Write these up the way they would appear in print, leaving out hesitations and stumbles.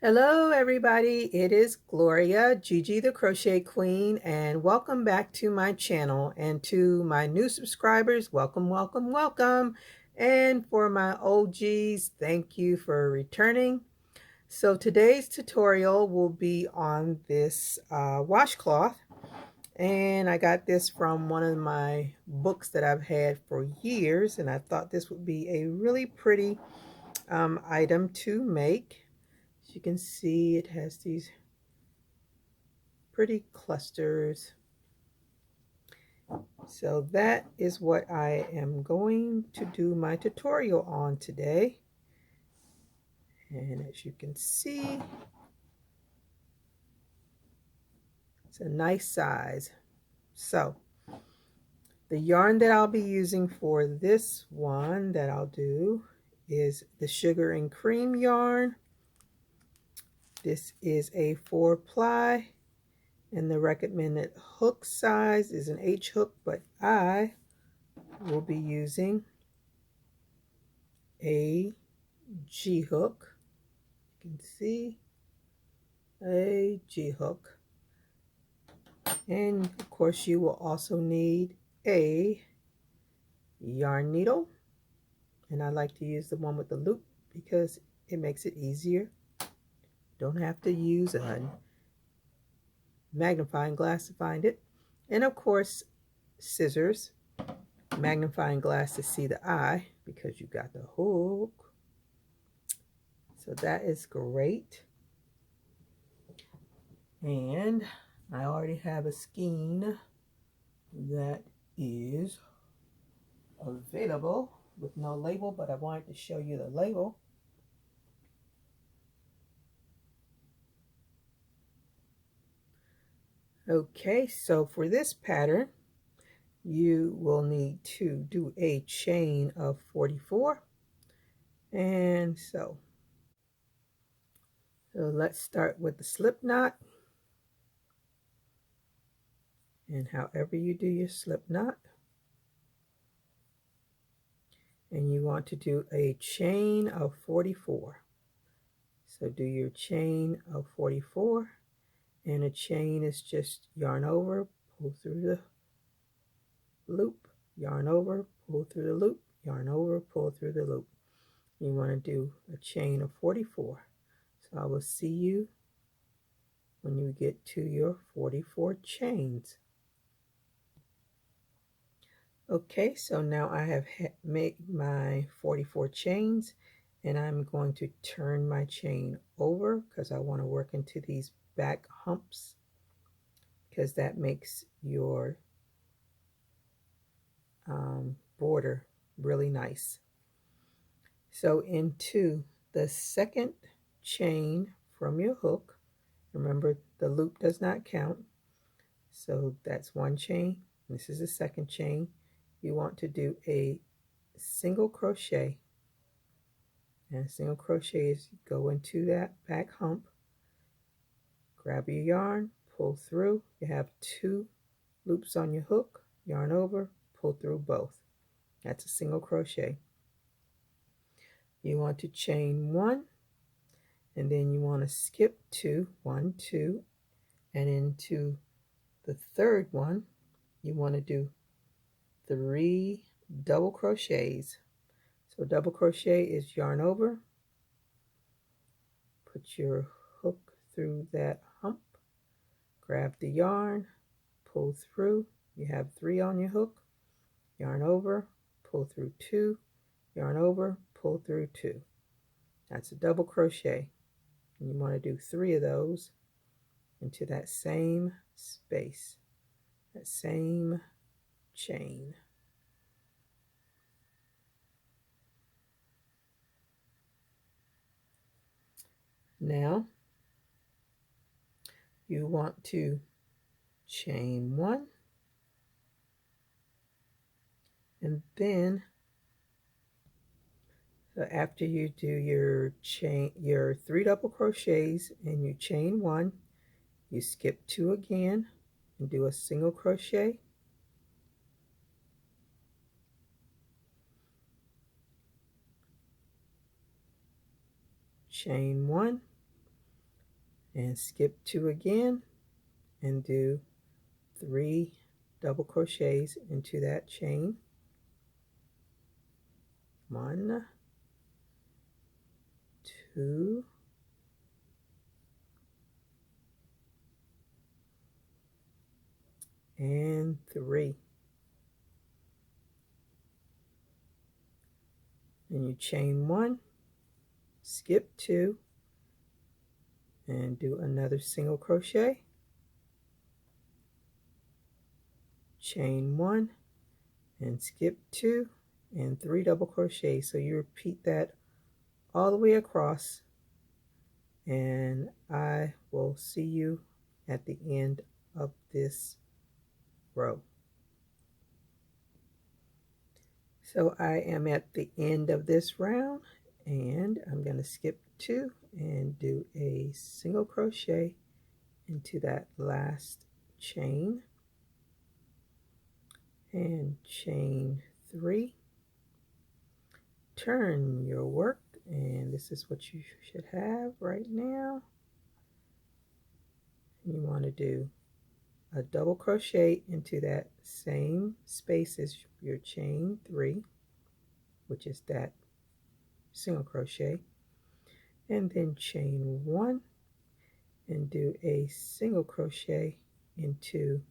Hello everybody, it is Gloria, Gigi the Crochet Queen, and welcome back to my channel. And to my new subscribers, welcome, welcome, welcome. And for my OGs, thank you for returning. So today's tutorial will be on this washcloth. And I got this from one of my books that I've had for years, and I thought this would be a really pretty item to make. As you can see, it has these pretty clusters. So that is what I am going to do my tutorial on today. And as you can see, it's a nice size. So the yarn that I'll be using for this one that I'll do is the sugar and cream yarn. This is a 4-ply, and the recommended hook size is an H hook, but I will be using a G hook. You can see a G hook, and of course you will also need a yarn needle, and I like to use the one with the loop because it makes it easier. Don't have to use a magnifying glass to find it. And of course scissors, magnifying glass to see the eye because you got the hook. So that is great. And I already have a skein that is available with no label, but I wanted to show you the label. Okay, so for this pattern, you will need to do a chain of 44. And so let's start with the slip knot. And however you do your slip knot, and you want to do a chain of 44. So do your chain of 44, and a chain is just yarn over, pull through the loop, yarn over, pull through the loop, yarn over, pull through the loop. You want to do a chain of 44. So I will see you when you get to your 44 chains. Okay, so now I have made my 44 chains, and I'm going to turn my chain over because I want to work into these back humps, because that makes your border really nice. So into the second chain from your hook, remember the loop does not count, so that's one chain. This is the second chain. You want to do a single crochet, and a single crochet is go into that back hump, grab your yarn, pull through. You have 2 loops on your hook, yarn over, pull through both. That's a single crochet. You want to chain 1, and then you want to skip 2, 1, 2, and into the third one you want to do 3 double crochets. So double crochet is yarn over, put your hook through that hump, grab the yarn, pull through. You have 3 on your hook, yarn over, pull through 2, yarn over, pull through 2. That's a double crochet, and you want to do 3 of those into that same space, that same chain. Now you want to chain 1, and then so after you do your 3 double crochets and you chain 1, you skip 2 again and do a single crochet, chain 1, and skip 2 again and do 3 double crochets into that chain. 1, 2, and 3. And you chain 1, skip 2, and do another single crochet, chain 1, and skip 2, and 3 double crochets. So you repeat that all the way across, and I will see you at the end of this row. So I am at the end of this round, and I'm going to skip 2 and do a single crochet into that last chain, and chain 3, turn your work, and this is what you should have right now. You want to do a double crochet into that same space as your chain 3, which is that single crochet, and then chain 1 and do a single crochet into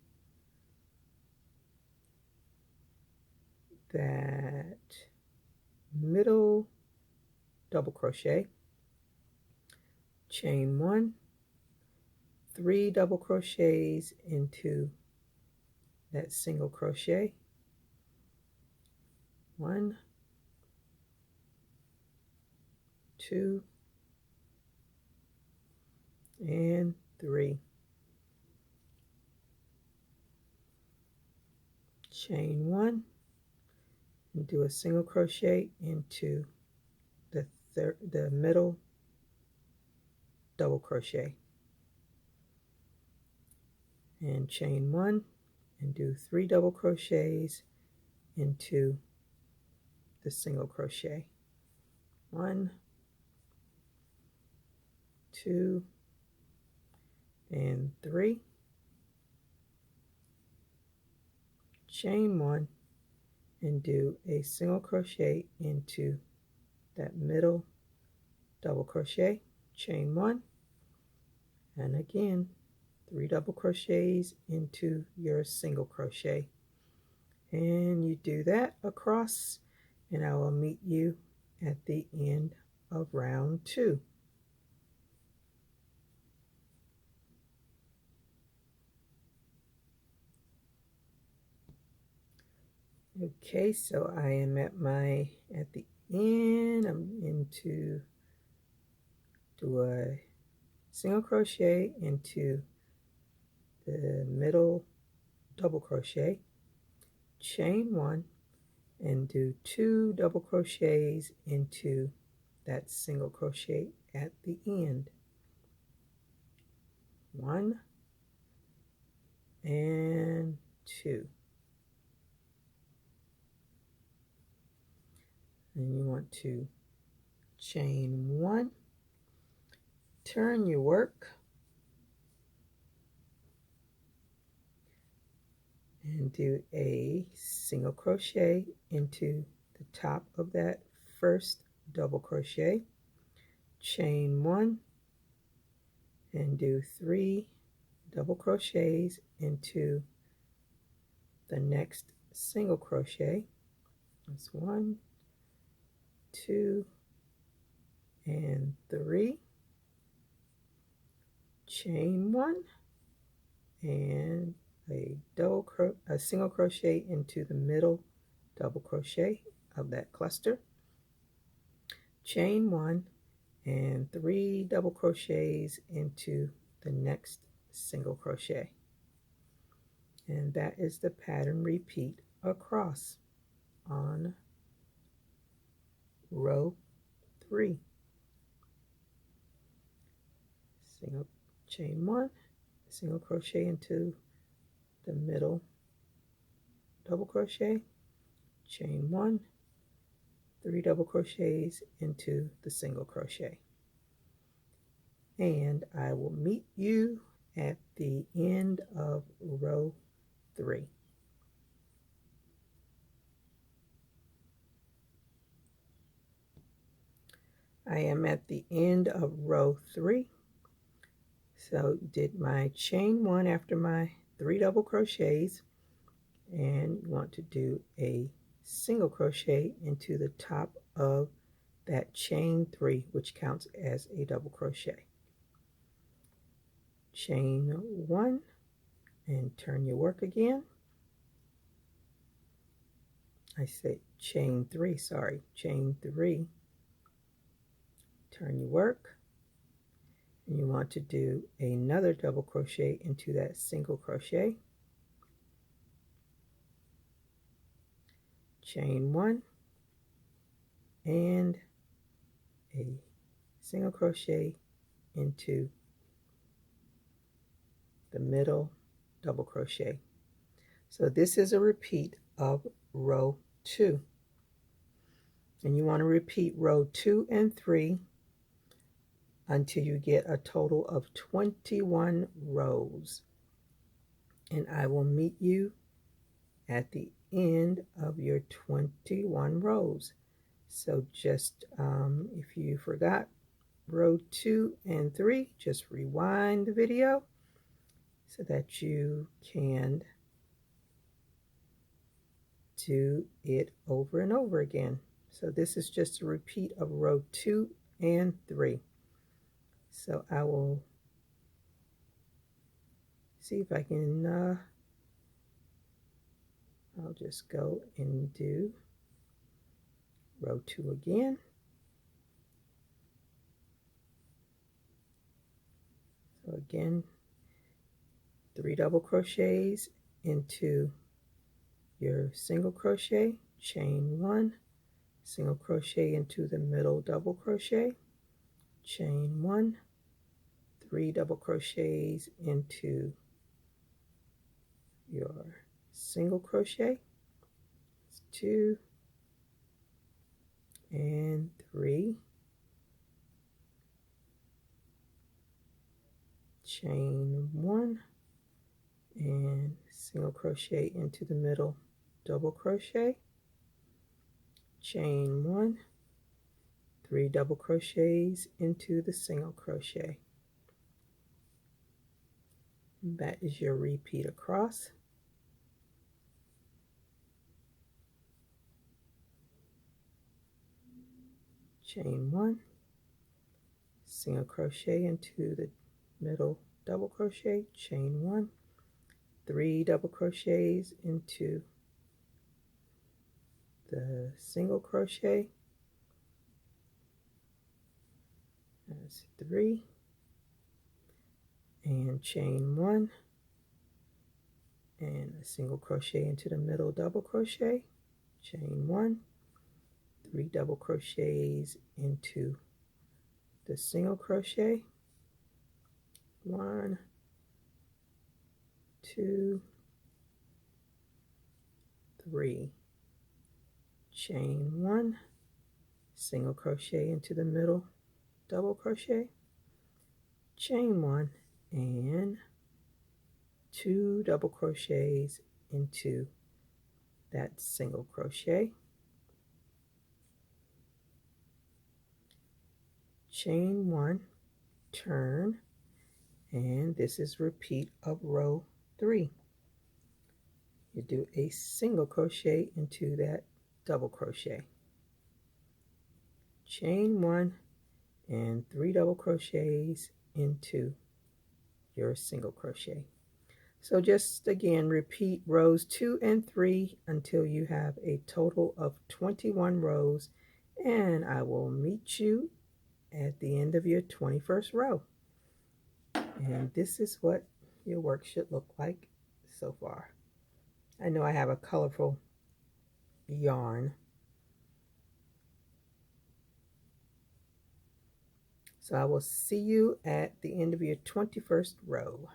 that middle double crochet, chain 1, 3 double crochets into that single crochet, 1, 2, and 3. Chain 1 and do a single crochet into the middle double crochet, and chain 1 and do 3 double crochets into the single crochet, 1, 2, and 3. Chain 1 and do a single crochet into that middle double crochet, chain 1, and again 3 double crochets into your single crochet, and you do that across, and I will meet you at the end of round 2. Okay, so I am at the end. I'm into do a single crochet into the middle double crochet, chain 1, and do 2 double crochets into that single crochet at the end, 1 and 2. And you want to chain 1, turn your work, and do a single crochet into the top of that first double crochet, chain 1, and do 3 double crochets into the next single crochet. That's 1, 2, and 3. Chain 1 and a single crochet into the middle double crochet of that cluster, chain 1 and 3 double crochets into the next single crochet, and that is the pattern repeat across on row 3. Single chain 1, single crochet into the middle double crochet, chain 1, 3 double crochets into the single crochet. and I will meet you at the end of row 3. I am at the end of row 3. So did my chain 1 after my 3 double crochets, and you want to do a single crochet into the top of that chain 3, which counts as a double crochet. Chain 1 and turn your work again. I said chain 3, sorry, chain 3, turn your work, and you want to do another double crochet into that single crochet. Chain 1 and a single crochet into the middle double crochet. So this is a repeat of row 2, and you want to repeat row 2 and 3 until you get a total of 21 rows, and I will meet you at the end of your 21 rows. So just if you forgot row 2 and 3, just rewind the video so that you can do it over and over again. So this is just a repeat of row 2 and 3. So I will see if I can, I'll just go and do row 2 again. So again, 3 double crochets into your single crochet, chain 1, single crochet into the middle double crochet, chain 1, 3 double crochets into your single crochet, 2 and 3, chain 1 and single crochet into the middle double crochet, chain 1, 3 double crochets into the single crochet. That is your repeat across. Chain 1, single crochet into the middle double crochet, chain 1, 3 double crochets into the single crochet, that's 3, and chain 1 and a single crochet into the middle double crochet, chain 1, 3 double crochets into the single crochet, 1, 2, 3, chain 1, single crochet into the middle double crochet, chain 1, and 2 double crochets into that single crochet, chain 1, turn, and this is repeat of row 3. You do a single crochet into that double crochet, chain 1 and 3 double crochets into your single crochet. So just again repeat rows 2 and 3 until you have a total of 21 rows, and I will meet you at the end of your 21st row. And this is what your work should look like so far. I know I have a colorful yarn, so I will see you at the end of your 21st row.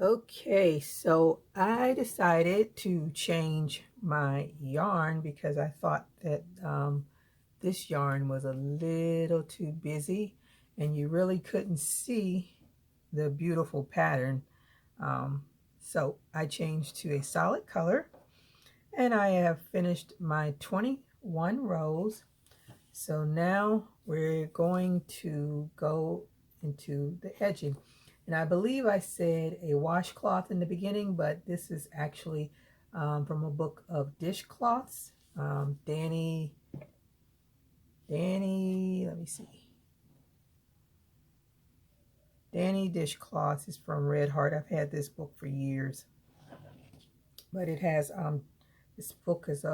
Okay, so I decided to change my yarn because I thought that this yarn was a little too busy, and you really couldn't see the beautiful pattern. So I changed to a solid color, and I have finished my 21 rows. So now we're going to go into the edging. And I believe I said a washcloth in the beginning, but this is actually from a book of dishcloths. Dandy, let me see. Dandy Dishcloths is from Red Heart. I've had this book for years. But it has, this book is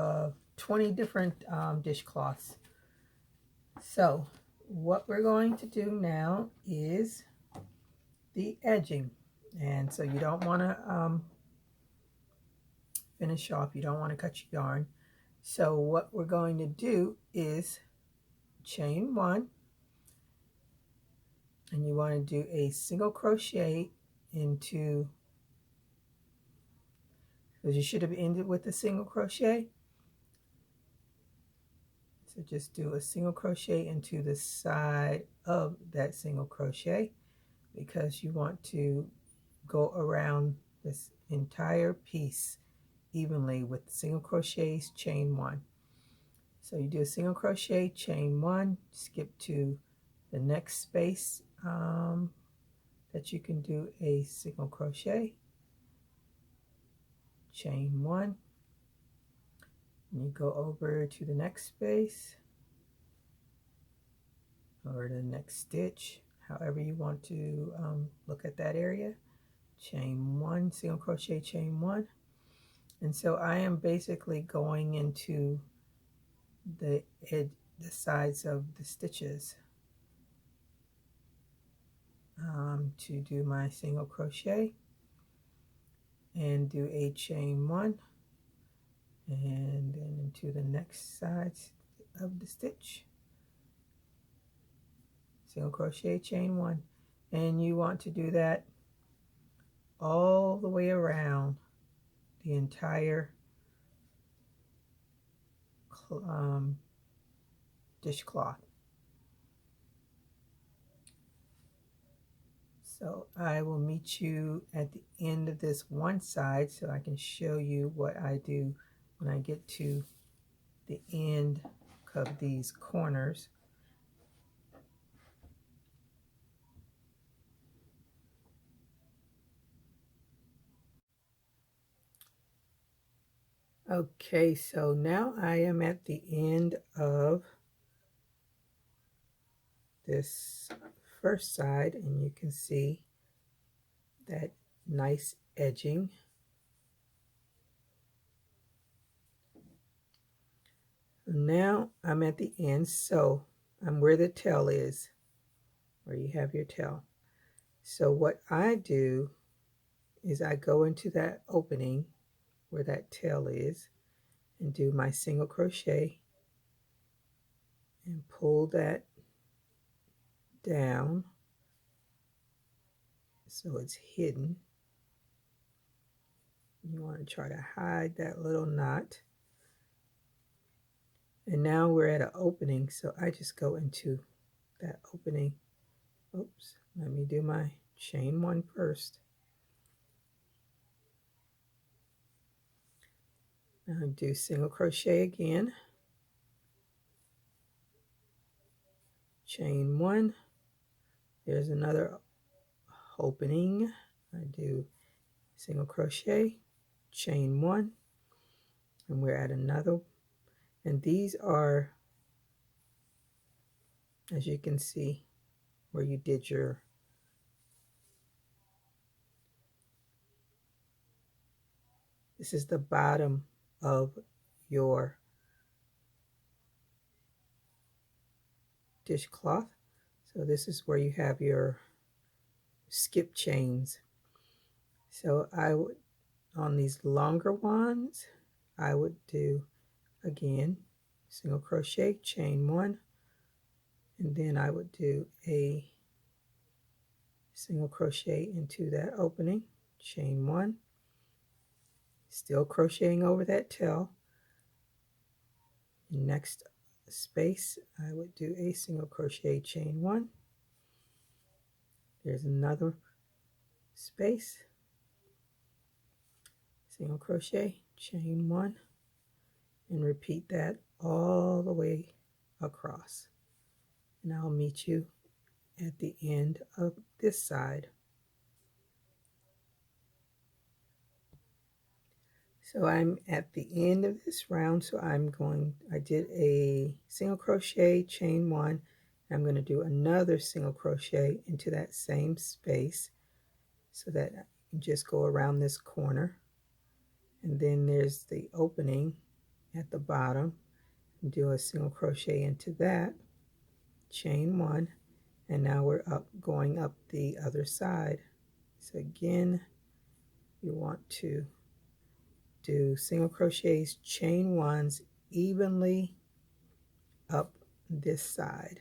20 different dishcloths. So what we're going to do now is the edging. And so you don't want to finish off, you don't want to cut your yarn. So what we're going to do is chain 1, and you want to do a single crochet into, because you should have ended with a single crochet. So just do a single crochet into the side of that single crochet, because you want to go around this entire piece evenly with single crochets, chain 1. So you do a single crochet, chain 1, skip to the next space that you can do a single crochet, chain 1, and you go over to the next space or the next stitch, however you want to look at that area, chain 1, single crochet, chain 1. And so I am basically going into the sides of the stitches to do my single crochet and do a chain 1, and then into the next sides of the stitch, single crochet, chain 1. And you want to do that all the way around the entire dishcloth. So I will meet you at the end of this one side so I can show you what I do when I get to the end of these corners. Okay, so now I am at the end of this first side, and you can see that nice edging. Now I'm at the end, so I'm where the tail is, where you have your tail. So what I do is I go into that opening where that tail is and do my single crochet and pull that down so it's hidden. You want to try to hide that little knot. And now we're at an opening, so I just go into that opening. Oops, let me do my chain 1 first. Now do single crochet again, chain 1. There's another opening. I do single crochet, chain 1, and we're at another. And these are, as you can see, where you did your this is the bottom of your dishcloth. So this is where you have your skip chains. So I would, on these longer ones, I would do again single crochet, chain 1, and then I would do a single crochet into that opening, chain 1, still crocheting over that tail. Next space I would do a single crochet, chain 1, There's another space, single crochet, chain 1, and repeat that all the way across. And I'll meet you at the end of this side. So I'm at the end of this round, so I did a single crochet, chain 1. I'm going to do another single crochet into that same space so that I can just go around this corner. And then there's the opening at the bottom. Do a single crochet into that, chain 1, and now we're going up the other side. So again, you want to do single crochets, chain 1s evenly up this side.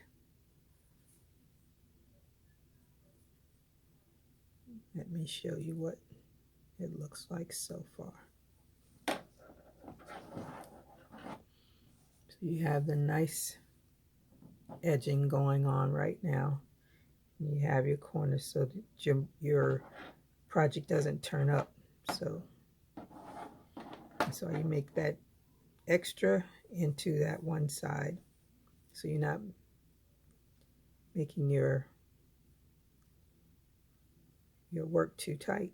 Let me show you what it looks like so far. So you have the nice edging going on right now. You have your corners so that your project doesn't turn up. So you make that extra into that one side, so you're not making your work too tight.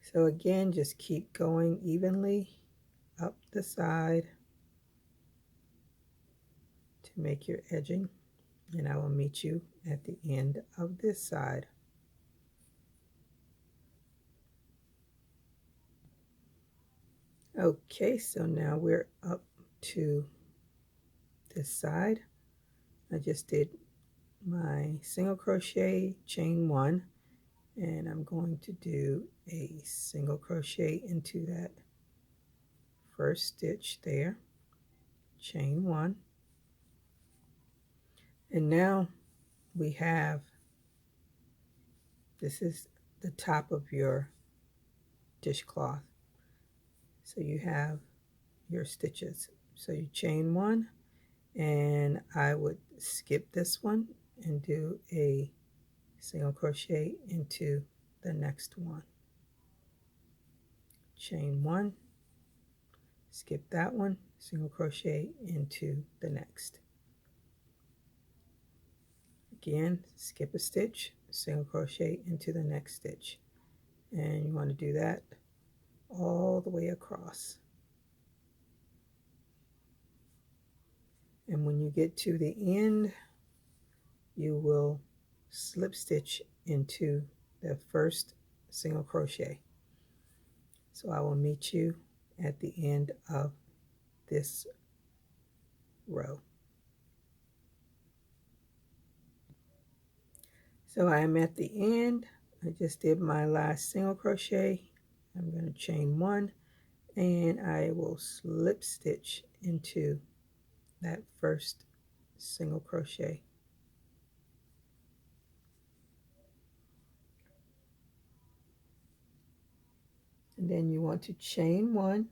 So again, just keep going evenly up the side to make your edging, and I will meet you at the end of this side. Okay, so now we're up to this side. I just did my single crochet, chain 1, and I'm going to do a single crochet into that first stitch there, chain 1, and now we have, this is the top of your dishcloth, so you have your stitches. So you chain 1, and I would skip this one and do a single crochet into the next one, chain 1, skip that one, single crochet into the next. Again, skip a stitch, single crochet into the next stitch, and you want to do that all the way across. And when you get to the end, you will slip stitch into the first single crochet. So I will meet you at the end of this row. So I'm at the end. I just did my last single crochet. I'm going to chain 1, and I will slip stitch into that first single crochet. And then you want to chain 1,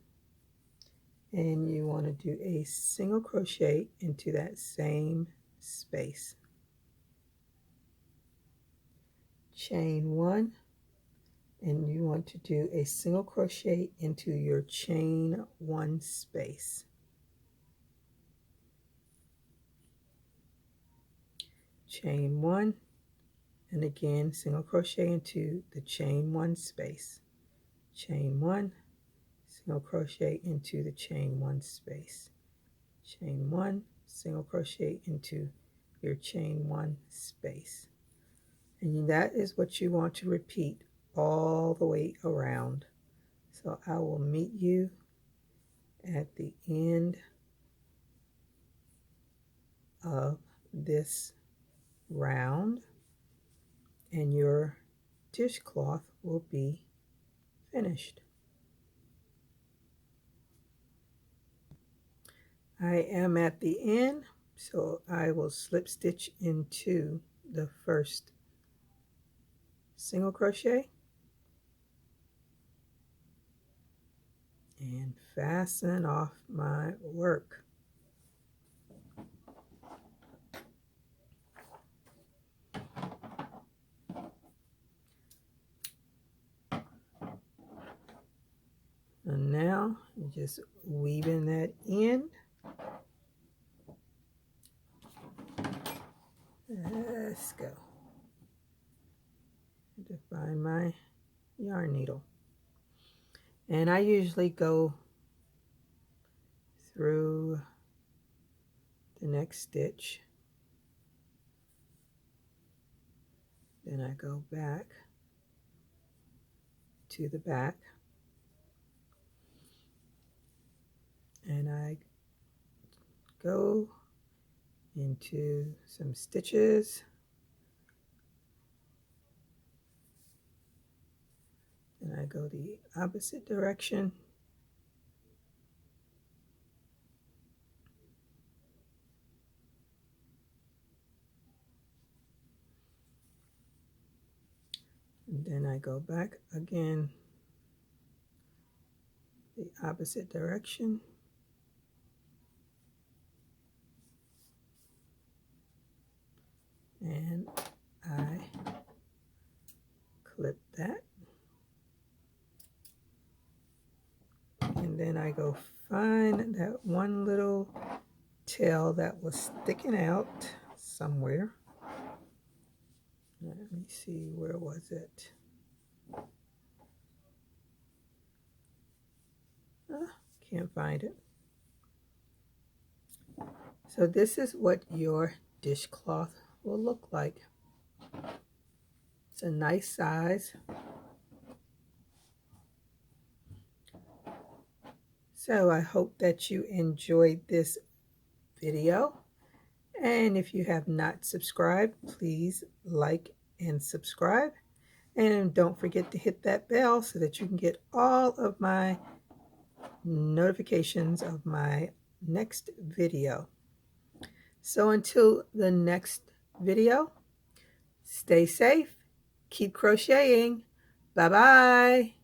and you want to do a single crochet into that same space. Chain 1, and you want to do a single crochet into your chain 1 space. Chain 1, and again single crochet into the chain 1 space. Chain 1, single crochet into the chain 1 space. Chain 1, single crochet into your chain 1 space. And that is what you want to repeat all the way around. So I will meet you at the end of this round, and your dishcloth will be finished. I am at the end, so I will slip stitch into the first single crochet and fasten off my work. And now you just weave in that end. Let's go. To find my yarn needle. And I usually go through the next stitch. Then I go back to the back. And I go into some stitches. And I go the opposite direction. And then I go back again the opposite direction. And I clip that. And then I go find that one little tail that was sticking out somewhere. Let me see, where was it? Can't find it. So this is what your dishcloth will look like. It's a nice size. So I hope that you enjoyed this video. And if you have not subscribed, please like and subscribe. And don't forget to hit that bell so that you can get all of my notifications of my next video. So until the next video, stay safe, keep crocheting. Bye-bye.